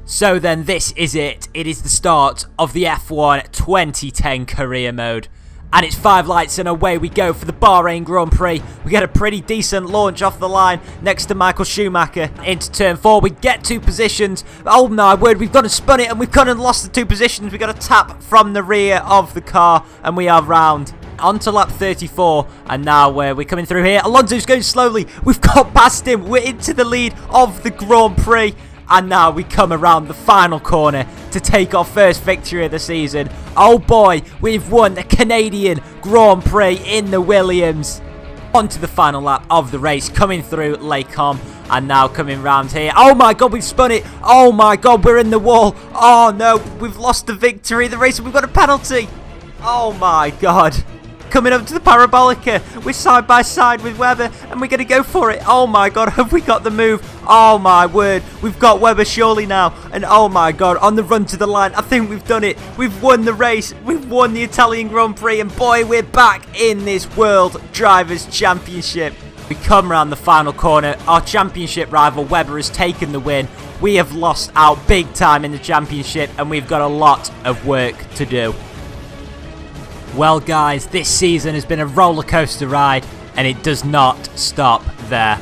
So then this is it. It is the start of the F1 2010 career mode. And it's 5 lights and away we go for the Bahrain Grand Prix. We get a pretty decent launch off the line next to Michael Schumacher. Into turn 4, we get 2 positions. Oh my word, we've gone and spun it and we've gone and lost the 2 positions. We've got a tap from the rear of the car and we are round. On to lap 34, and now we're coming through here. Alonso's going slowly. We've got past him. We're into the lead of the Grand Prix. And now we come around the final corner to take our first victory of the season. Oh boy, we've won the Canadian Grand Prix in the Williams. On to the final lap of the race, coming through Lake Com. And now coming round here. Oh my god, we've spun it. Oh my god, we're in the wall. Oh no, we've lost the victory. The race, we've got a penalty. Oh my god. Coming up to the Parabolica. We're side by side with Webber and we're going to go for it. Oh my god, have we got the move? Oh my word, we've got Webber surely now. And oh my god, on the run to the line, I think we've done it. We've won the race. We've won the Italian Grand Prix. And boy, we're back in this World Drivers' Championship. We come around the final corner. Our championship rival Webber has taken the win. We have lost out big time in the championship and we've got a lot of work to do. Well guys, this season has been a roller coaster ride and it does not stop there.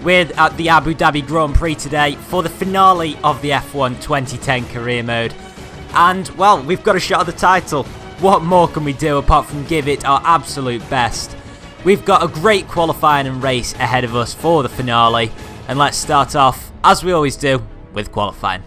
We're at the Abu Dhabi Grand Prix today for the finale of the F1 2010 career mode. And well, we've got a shot at the title. What more can we do apart from give it our absolute best? We've got a great qualifying and race ahead of us for the finale. And let's start off, as we always do, with qualifying.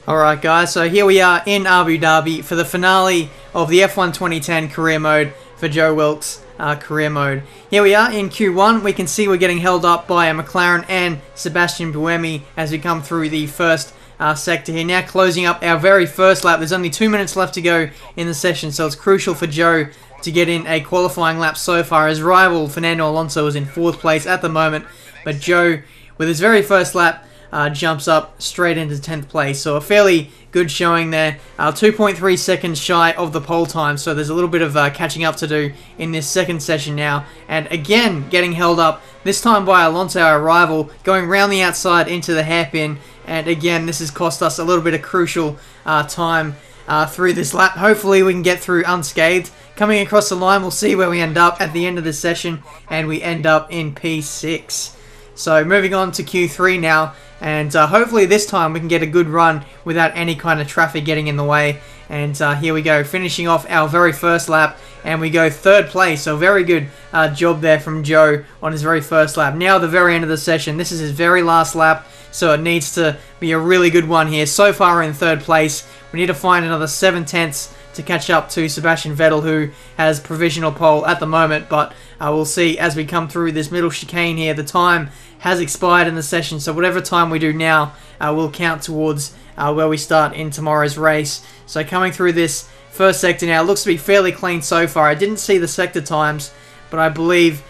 Alright guys, so here we are in Abu Dhabi for the finale of the F1 2010 career mode for Joe Wilkes' career mode. Here we are in Q1. We can see we're getting held up by a McLaren and Sebastian Buemi as we come through the first sector here. Now closing up our very first lap. There's only 2 minutes left to go in the session, so it's crucial for Joe to get in a qualifying lap so far. His rival Fernando Alonso is in 4th place at the moment, but Joe, with his very first lap, jumps up straight into 10th place. So a fairly good showing there. 2.3 seconds shy of the pole time. So there's a little bit of catching up to do in this second session now. And again, getting held up, this time by Alonso, our rival, going round the outside into the hairpin. And again, this has cost us a little bit of crucial time through this lap. Hopefully we can get through unscathed. Coming across the line, we'll see where we end up at the end of the session. And we end up in P6. So moving on to Q3 now, and hopefully this time we can get a good run without any kind of traffic getting in the way. And here we go, finishing off our very first lap, and we go 3rd place. So very good job there from Joe on his very first lap. Now the very end of the session, this is his very last lap, so it needs to be a really good one here. So far we're in 3rd place. We need to find another 7 tenths to catch up to Sebastian Vettel, who has provisional pole at the moment, but we'll see as we come through this middle chicane here. The time has expired in the session, so whatever time we do now will count towards where we start in tomorrow's race. So coming through this first sector now, it looks to be fairly clean so far. I didn't see the sector times, but I believe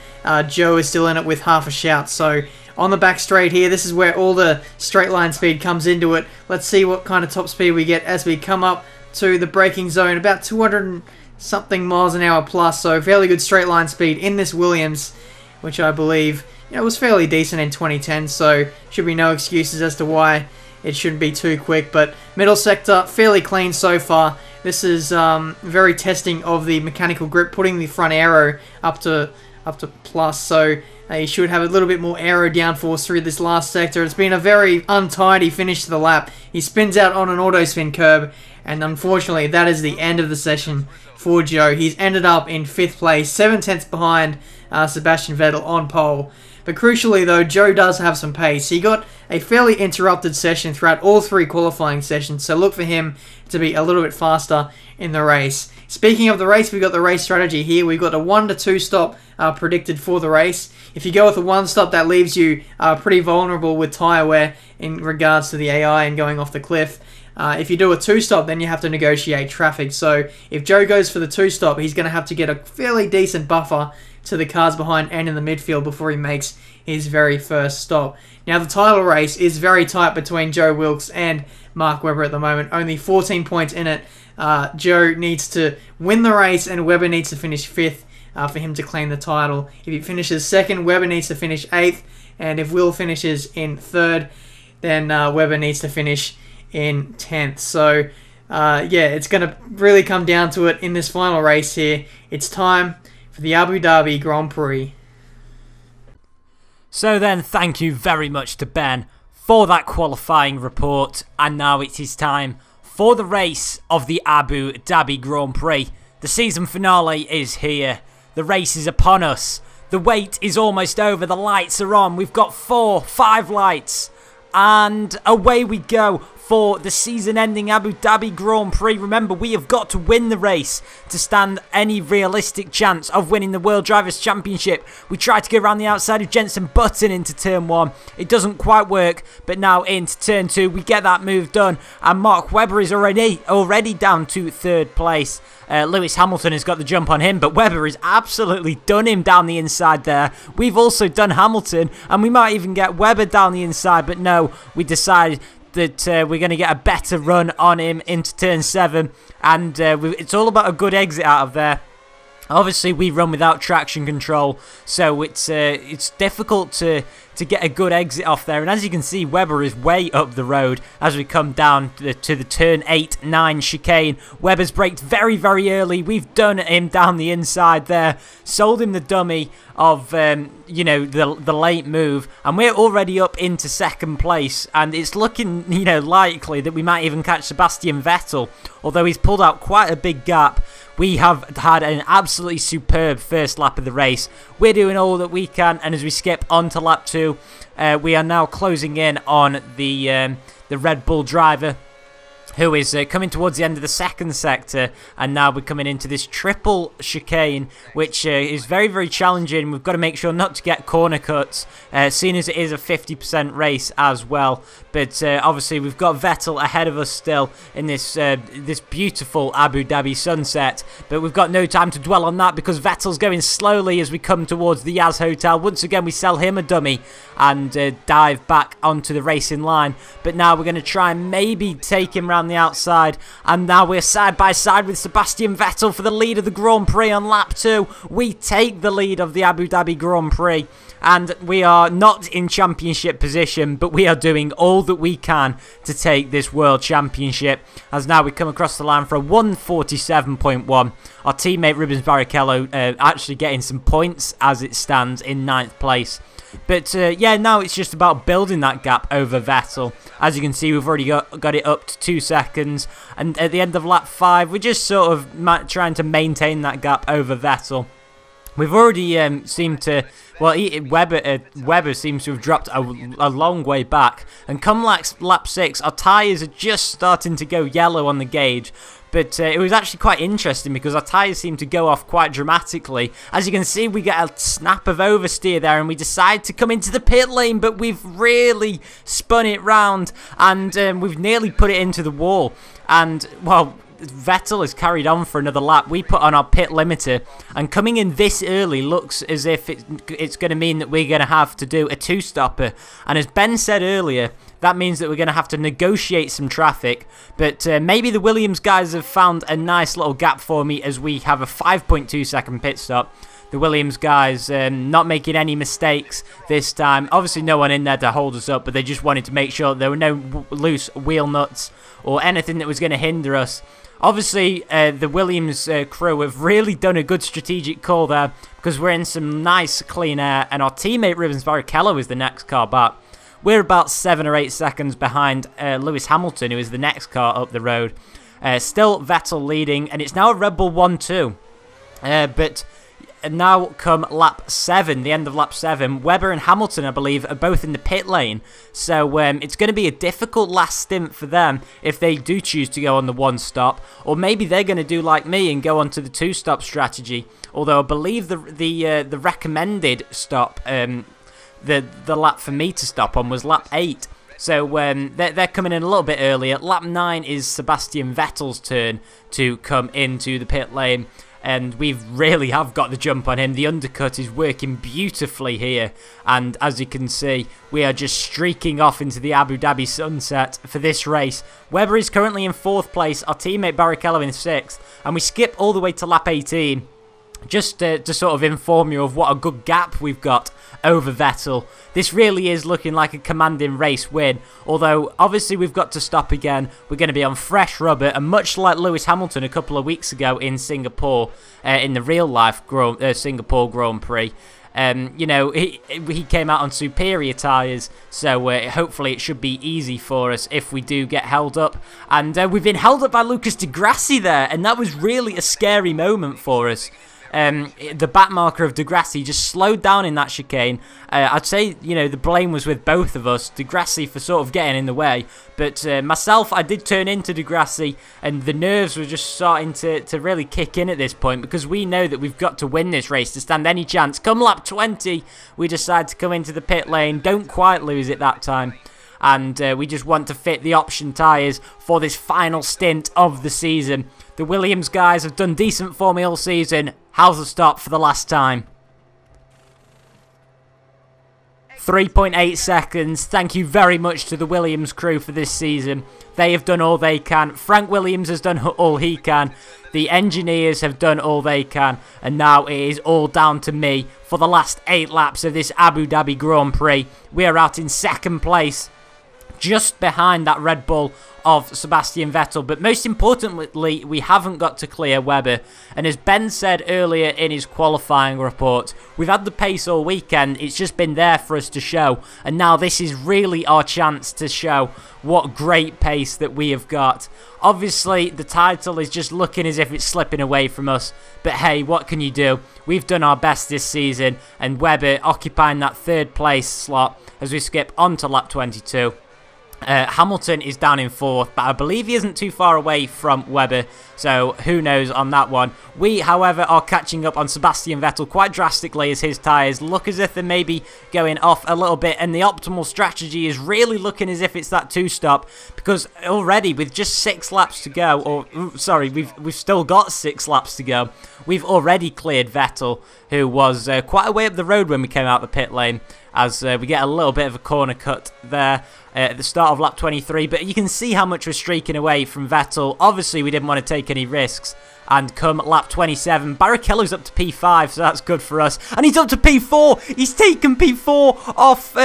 Joe is still in it with half a shout. So on the back straight here, this is where all the straight line speed comes into it. Let's see what kind of top speed we get as we come up to the braking zone, about 200 and something miles an hour plus, so fairly good straight line speed in this Williams, which I believe was fairly decent in 2010, so should be no excuses as to why it shouldn't be too quick. But middle sector, fairly clean so far. This is very testing of the mechanical grip, putting the front aero up to plus, so you should have a little bit more aero downforce through this last sector. It's been a very untidy finish to the lap. He spins out on an auto spin curb, and unfortunately that is the end of the session for Joe. He's ended up in 5th place, 7 tenths behind Sebastian Vettel on pole. But crucially though, Joe does have some pace. He got a fairly interrupted session throughout all 3 qualifying sessions, so look for him to be a little bit faster in the race. Speaking of the race, we've got the race strategy here. We've got a 1 to 2 stop predicted for the race. If you go with a 1 stop, that leaves you pretty vulnerable with tyre wear in regards to the AI and going off the cliff. If you do a 2 stop, then you have to negotiate traffic. So if Joe goes for the 2 stop, he's going to have to get a fairly decent buffer to the cars behind and in the midfield before he makes his very first stop. Now the title race is very tight between Joe Wilkes and Mark Webber at the moment. Only 14 points in it. Joe needs to win the race and Webber needs to finish 5th for him to claim the title. If he finishes 2nd, Webber needs to finish 8th, and if Will finishes in 3rd, then Webber needs to finish in 10th. So, yeah, it's going to really come down to it in this final race here. It's time for the Abu Dhabi Grand Prix. So then, thank you very much to Ben for that qualifying report, and now it is time for the race of the Abu Dhabi Grand Prix. The season finale is here. The race is upon us. The wait is almost over. The lights are on. We've got 4, 5 lights. And away we go for the season-ending Abu Dhabi Grand Prix. Remember, we have got to win the race to stand any realistic chance of winning the World Drivers' Championship. We tried to go around the outside of Jenson Button into Turn 1. It doesn't quite work, but now into Turn 2, we get that move done. And Mark Webber is already down to 3rd place. Lewis Hamilton has got the jump on him, but Webber has absolutely done him down the inside there. We've also done Hamilton, and we might even get Webber down the inside, but no, we decided that we're going to get a better run on him into Turn 7, and it's all about a good exit out of there. Obviously, we run without traction control, so it's difficult to get a good exit off there. And as you can see, Webber is way up the road as we come down to the Turn 8, 9 chicane. Webber's braked very, very early. We've done him down the inside there, sold him the dummy of you know, the late move, and we're already up into 2nd place, and it's looking, you know, likely that we might even catch Sebastian Vettel, although he's pulled out quite a big gap. We have had an absolutely superb first lap of the race. We're doing all that we can, and as we skip on to lap 2, we are now closing in on the Red Bull driver, who is coming towards the end of the 2nd sector, and now we're coming into this triple chicane, which is very, very challenging. We've got to make sure not to get corner cuts, seeing as it is a 50% race as well. But obviously we've got Vettel ahead of us still in this this beautiful Abu Dhabi sunset, but we've got no time to dwell on that because Vettel's going slowly as we come towards the Yas Hotel. Once again, we sell him a dummy and dive back onto the racing line, but now we're going to try and maybe take him around the outside, and now we're side by side with Sebastian Vettel for the lead of the Grand Prix on lap 2. We take the lead of the Abu Dhabi Grand Prix, and we are not in championship position, but we are doing all that we can to take this World Championship, as now we come across the line for a 147.1. Our teammate Rubens Barrichello actually getting some points as it stands in 9th place. But yeah, now it's just about building that gap over Vettel. As you can see, we've already got it up to 2 seconds. And at the end of lap 5, we're just sort of trying to maintain that gap over Vettel. We've already seemed to... Well, Webber seems to have dropped a long way back. And come lap 6, our tyres are just starting to go yellow on the gauge. But it was actually quite interesting because our tyres seem to go off quite dramatically. As you can see, we get a snap of oversteer there and we decide to come into the pit lane, but we've really spun it round and we've nearly put it into the wall. And, well, Vettel has carried on for another lap. We put on our pit limiter, and coming in this early looks as if it's going to mean that we're going to have to do a 2-stopper. And as Ben said earlier, that means that we're going to have to negotiate some traffic. But maybe the Williams guys have found a nice little gap for me as we have a 5.2 second pit stop. The Williams guys not making any mistakes this time. Obviously no one in there to hold us up, but they just wanted to make sure there were no loose wheel nuts or anything that was going to hinder us. Obviously, the Williams crew have really done a good strategic call there because we're in some nice clean air, and our teammate Rubens Barrichello is the next car back. We're about 7 or 8 seconds behind Lewis Hamilton, who is the next car up the road. Still Vettel leading, and it's now a Red Bull 1-2. But now come lap 7, the end of lap 7, Webber and Hamilton, I believe, are both in the pit lane. So it's going to be a difficult last stint for them if they do choose to go on the 1-stop. Or maybe they're going to do like me and go on to the 2-stop strategy. Although I believe the recommended stop, the lap for me to stop on was lap 8. So they're coming in a little bit earlier. Lap 9 is Sebastian Vettel's turn to come into the pit lane. And we really have got the jump on him. The undercut is working beautifully here. And as you can see, we are just streaking off into the Abu Dhabi sunset for this race. Webber is currently in 4th place. Our teammate Barrichello in 6th. And we skip all the way to lap 18. just to sort of inform you of what a good gap we've got over Vettel. This really is looking like a commanding race win, although obviously we've got to stop again. We're going to be on fresh rubber, and much like Lewis Hamilton a couple of weeks ago in Singapore, in the real-life Singapore Grand Prix, you know, he came out on superior tyres, so hopefully it should be easy for us if we do get held up. And we've been held up by Lucas Di Grassi there, and that was really a scary moment for us. The back marker of Di Grassi just slowed down in that chicane. I'd say, you know, the blame was with both of us. Di Grassi for sort of getting in the way, but myself, I did turn into Di Grassi, and the nerves were just starting to really kick in at this point, because we know that we've got to win this race to stand any chance. Come lap 20, we decide to come into the pit lane, don't quite lose it that time, and we just want to fit the option tyres for this final stint of the season. The Williams guys have done decent for me all season. How's the stop for the last time? 3.8 seconds. Thank you very much to the Williams crew for this season. They have done all they can. Frank Williams has done all he can. The engineers have done all they can. And now it is all down to me for the last 8 laps of this Abu Dhabi Grand Prix. We are out in second place, just behind that Red Bull of Sebastian Vettel, but most importantly, we haven't got to clear Webber. And as Ben said earlier in his qualifying report, we've had the pace all weekend, it's just been there for us to show, and now this is really our chance to show what great pace that we have got. Obviously, the title is just looking as if it's slipping away from us, but hey, what can you do? We've done our best this season, and Webber occupying that 3rd place slot as we skip on to lap 22. Hamilton is down in 4th, but I believe he isn't too far away from Webber, so who knows on that one. We, however, are catching up on Sebastian Vettel quite drastically as his tyres look as if they're maybe going off a little bit, and the optimal strategy is really looking as if it's that 2-stop, because already with just 6 laps to go, or sorry, we've still got 6 laps to go, we've already cleared Vettel, who was quite a way up the road when we came out the pit lane, as we get a little bit of a corner cut there at the start of lap 23, but you can see how much we're streaking away from Vettel. Obviously, we didn't want to take any risks, and come lap 27, Barrichello's up to P5, so that's good for us, and he's up to P4, he's taken P4 off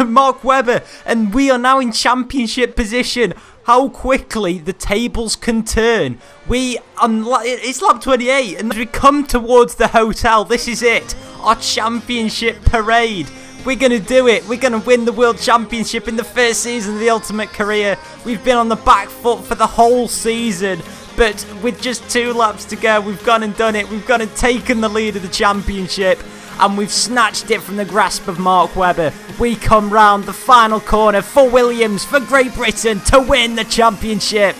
Mark Webber, and we are now in championship position. How quickly the tables can turn. It's lap 28, and as we come towards the hotel, this is it, our championship parade. We're going to do it. We're going to win the World Championship in the first season of the Ultimate Career. We've been on the back foot for the whole season, but with just 2 laps to go, we've gone and done it. We've gone and taken the lead of the championship, and we've snatched it from the grasp of Mark Webber. We come round the final corner for Williams, for Great Britain, to win the championship.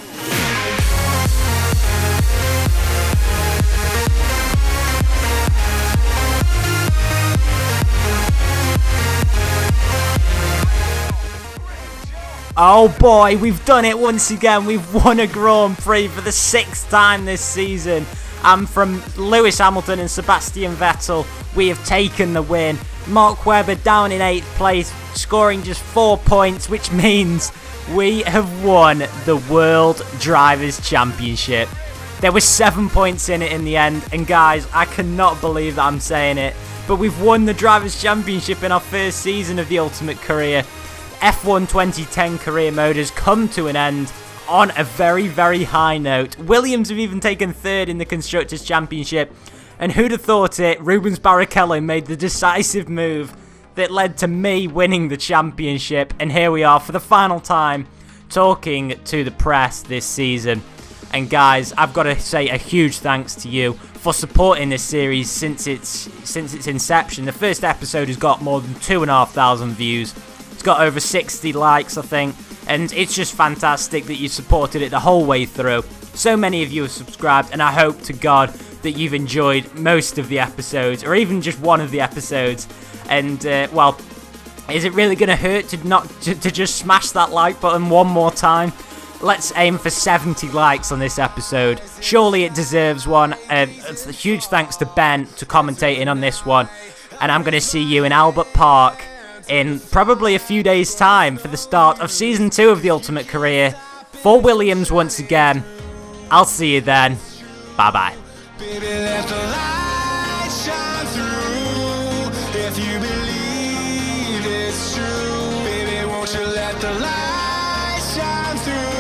Oh boy, we've done it once again. We've won a Grand Prix for the 6th time this season. And from Lewis Hamilton and Sebastian Vettel, we have taken the win. Mark Webber down in 8th place, scoring just 4 points, which means we have won the World Drivers' Championship. There were 7 points in it in the end, and guys, I cannot believe that I'm saying it, but we've won the Drivers' Championship in our first season of the Ultimate Career. F1 2010 career mode has come to an end on a very, very high note. Williams have even taken 3rd in the Constructors' Championship, and who'd have thought it, Rubens Barrichello made the decisive move that led to me winning the championship, and here we are for the final time talking to the press this season. And guys, I've got to say a huge thanks to you for supporting this series since its inception. The first episode has got more than 2,500 views. It's got over 60 likes, I think, and it's just fantastic that you supported it the whole way through. So many of you have subscribed, and I hope to God that you've enjoyed most of the episodes, or even just one of the episodes. And, well, is it really going to hurt to just smash that like button one more time? Let's aim for 70 likes on this episode. Surely it deserves one. It's a huge thanks to Ben to commentating on this one. And I'm going to see you in Albert Park in probably a few days' time for the start of Season 2 of the Ultimate Career. For Williams once again, I'll see you then. Bye-bye. let the light shine through.